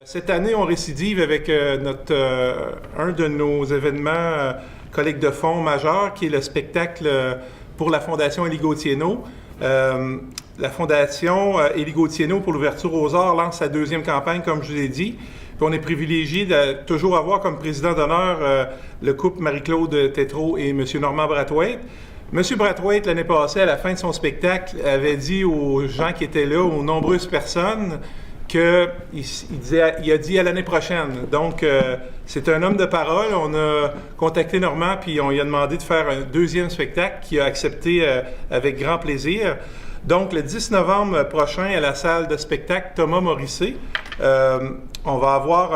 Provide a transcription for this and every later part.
Cette année, on récidive avec un de nos événements collecte de fonds majeurs, qui est le spectacle pour la Fondation Élie Gauthier-No. La Fondation Élie Gauthier-No pour l'ouverture aux arts lance sa deuxième campagne, comme je vous ai dit. Puis on est privilégié de toujours avoir comme président d'honneur le couple Marie-Claude Tétrault et M. Normand Brathwaite. M. Brathwaite, l'année passée, à la fin de son spectacle, avait dit aux gens qui étaient là, aux nombreuses personnes, qu'il a dit à l'année prochaine. Donc, c'est un homme de parole. On a contacté Normand, puis on lui a demandé de faire un deuxième spectacle qu'il a accepté avec grand plaisir. Donc, le 10 novembre prochain, à la salle de spectacle Thomas Morisset, on va avoir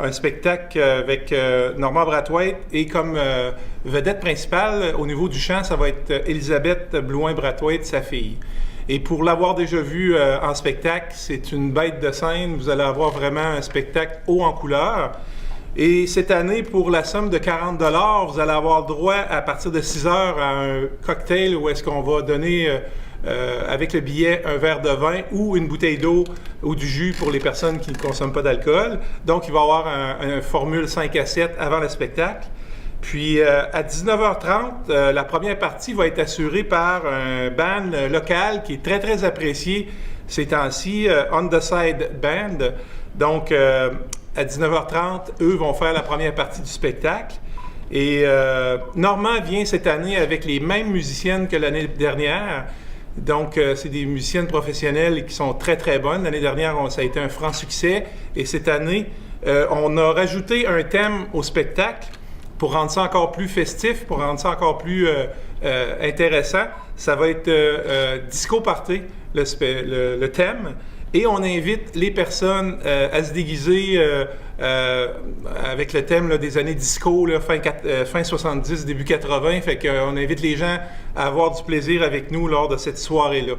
un spectacle avec Normand Brathwaite et comme vedette principale, au niveau du chant, ça va être Élisabeth Blouin-Brathwaite, sa fille. Et pour l'avoir déjà vu en spectacle, c'est une bête de scène. Vous allez avoir vraiment un spectacle haut en couleur. Et cette année, pour la somme de 40 $, vous allez avoir droit à partir de 6 heures à un cocktail où est-ce qu'on va donner avec le billet un verre de vin ou une bouteille d'eau ou du jus pour les personnes qui ne consomment pas d'alcool. Donc, il va y avoir un formule 5 à 7 avant le spectacle. Puis, à 19h30, la première partie va être assurée par un band local qui est très, très apprécié ces temps-ci, On The Side Band. Donc, à 19h30, eux vont faire la première partie du spectacle. Et Normand vient cette année avec les mêmes musiciennes que l'année dernière. Donc, c'est des musiciennes professionnelles qui sont très, très bonnes. L'année dernière, ça a été un franc succès. Et cette année, on a rajouté un thème au spectacle pour rendre ça encore plus festif, pour rendre ça encore plus intéressant. Ça va être Disco Party, le thème. Et on invite les personnes à se déguiser avec le thème là, des années disco, là, fin 70, début 80. Fait qu'on invite les gens à avoir du plaisir avec nous lors de cette soirée-là.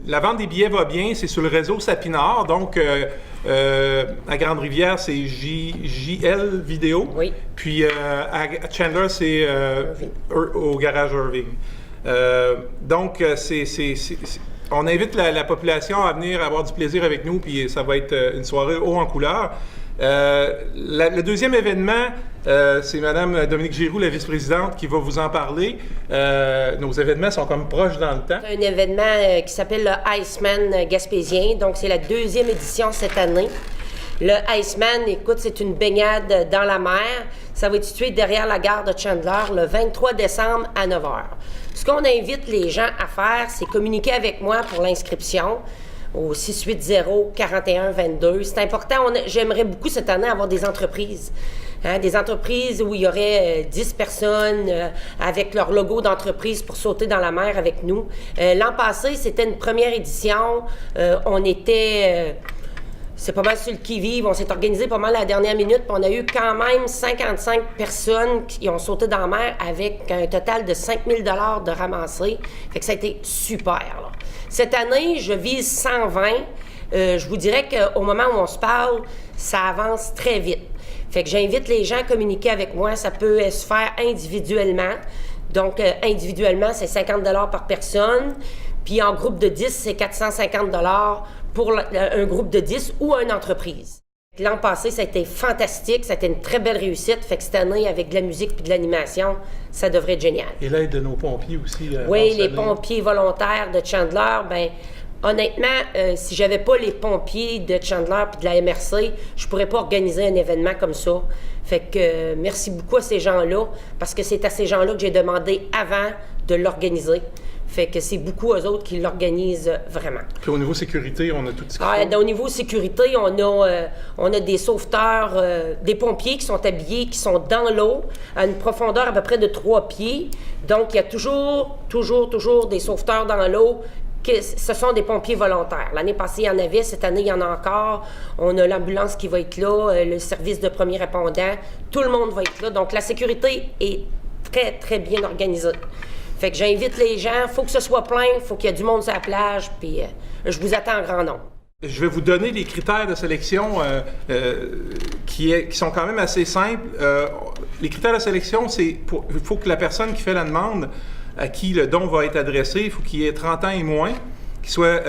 La vente des billets va bien, c'est sur le réseau Sapinard, donc à Grande-Rivière, c'est JL Vidéo. Oui. Puis à Chandler, c'est au garage Irving. Donc, on invite la population à venir avoir du plaisir avec nous, puis ça va être une soirée haut en couleur. Le deuxième événement, c'est Mme Dominique Giroux, la vice-présidente, qui va vous en parler. Nos événements sont comme proches dans le temps. C'est un événement qui s'appelle le Iceman Gaspésien. Donc, c'est la deuxième édition cette année. Le Iceman, écoute, c'est une baignade dans la mer. Ça va être situé derrière la gare de Chandler le 23 décembre à 9h. Ce qu'on invite les gens à faire, c'est communiquer avec moi pour l'inscription au 680-4122. C'est important. J'aimerais beaucoup cette année avoir des entreprises. Des entreprises où il y aurait 10 personnes avec leur logo d'entreprise pour sauter dans la mer avec nous. L'an passé, c'était une première édition. On était... c'est pas mal sur le qui-vive. On s'est organisé pas mal à la dernière minute. Puis on a eu quand même 55 personnes qui ont sauté dans la mer avec un total de 5 000 $ de ramassés. Fait que ça a été super, là. Cette année, je vise 120. Je vous dirais qu'au moment où on se parle, ça avance très vite. Fait que j'invite les gens à communiquer avec moi. Ça peut se faire individuellement. Donc, individuellement, c'est 50 $ par personne. Puis en groupe de 10, c'est 450 $ pour un groupe de 10 ou une entreprise. L'an passé, ça a été fantastique, ça a été une très belle réussite. Fait que cette année, avec de la musique et de l'animation, ça devrait être génial. Et l'aide de nos pompiers aussi. Oui, les pompiers volontaires de Chandler, bien, honnêtement, si j'avais pas les pompiers de Chandler et de la MRC, je pourrais pas organiser un événement comme ça. Fait que merci beaucoup à ces gens-là, parce que c'est à ces gens-là que j'ai demandé avant de l'organiser. Fait que c'est beaucoup eux autres qui l'organisent vraiment. Puis au niveau sécurité, on a tout ce qu'il faut. Au niveau sécurité, on a des sauveteurs, des pompiers qui sont habillés, qui sont dans l'eau, à une profondeur à peu près de 3 pieds. Donc, il y a toujours des sauveteurs dans l'eau. Ce sont des pompiers volontaires. L'année passée, il y en avait. Cette année, il y en a encore. On a l'ambulance qui va être là, le service de premiers répondants. Tout le monde va être là. Donc, la sécurité est très, très bien organisée. Fait que j'invite les gens, il faut que ce soit plein, il faut qu'il y ait du monde sur la plage, puis je vous attends en grand nombre. Je vais vous donner les critères de sélection qui sont quand même assez simples. Les critères de sélection, il faut que la personne qui fait la demande, à qui le don va être adressé, il faut qu'il ait 30 ans et moins, qu'il soit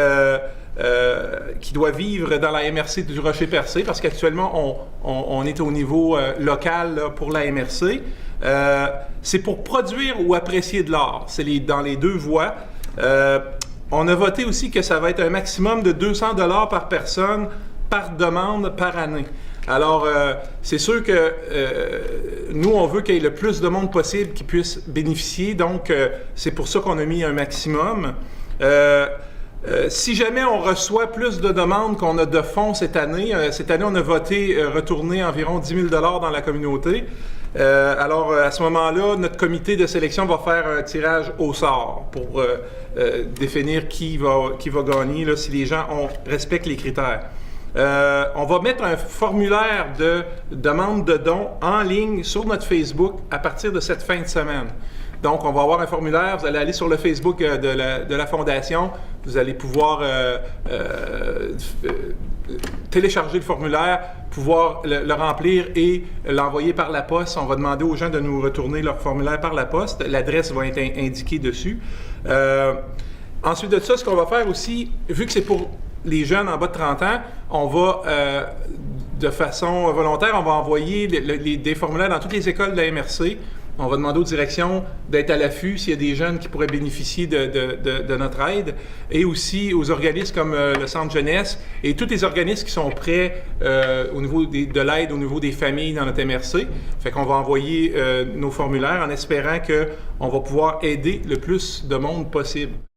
qui doit vivre dans la MRC du Rocher-Percé, parce qu'actuellement, on est au niveau local là, pour la MRC. C'est pour produire ou apprécier de l'art. C'est dans les deux voies. On a voté aussi que ça va être un maximum de 200 $ par personne, par demande, par année. Alors, c'est sûr que nous, on veut qu'il y ait le plus de monde possible qui puisse bénéficier. Donc, c'est pour ça qu'on a mis un maximum. Si jamais on reçoit plus de demandes qu'on a de fonds cette année, on a voté retourner environ 10 000 $ dans la communauté. Alors, à ce moment-là, notre comité de sélection va faire un tirage au sort pour définir qui va gagner là, si les gens respectent les critères. On va mettre un formulaire de demande de dons en ligne sur notre Facebook à partir de cette fin de semaine. Donc, on va avoir un formulaire. Vous allez aller sur le Facebook de la Fondation. Vous allez pouvoir télécharger le formulaire, pouvoir le remplir et l'envoyer par la poste. On va demander aux gens de nous retourner leur formulaire par la poste. L'adresse va être indiquée dessus. Ensuite de ça, ce qu'on va faire aussi, vu que c'est pour les jeunes en bas de 30 ans, on va, de façon volontaire, on va envoyer des formulaires dans toutes les écoles de la MRC. On va demander aux directions d'être à l'affût s'il y a des jeunes qui pourraient bénéficier de notre aide, et aussi aux organismes comme le Centre Jeunesse et tous les organismes qui sont prêts au niveau de l'aide au niveau des familles dans notre MRC. Fait qu'on va envoyer nos formulaires en espérant qu'on va pouvoir aider le plus de monde possible.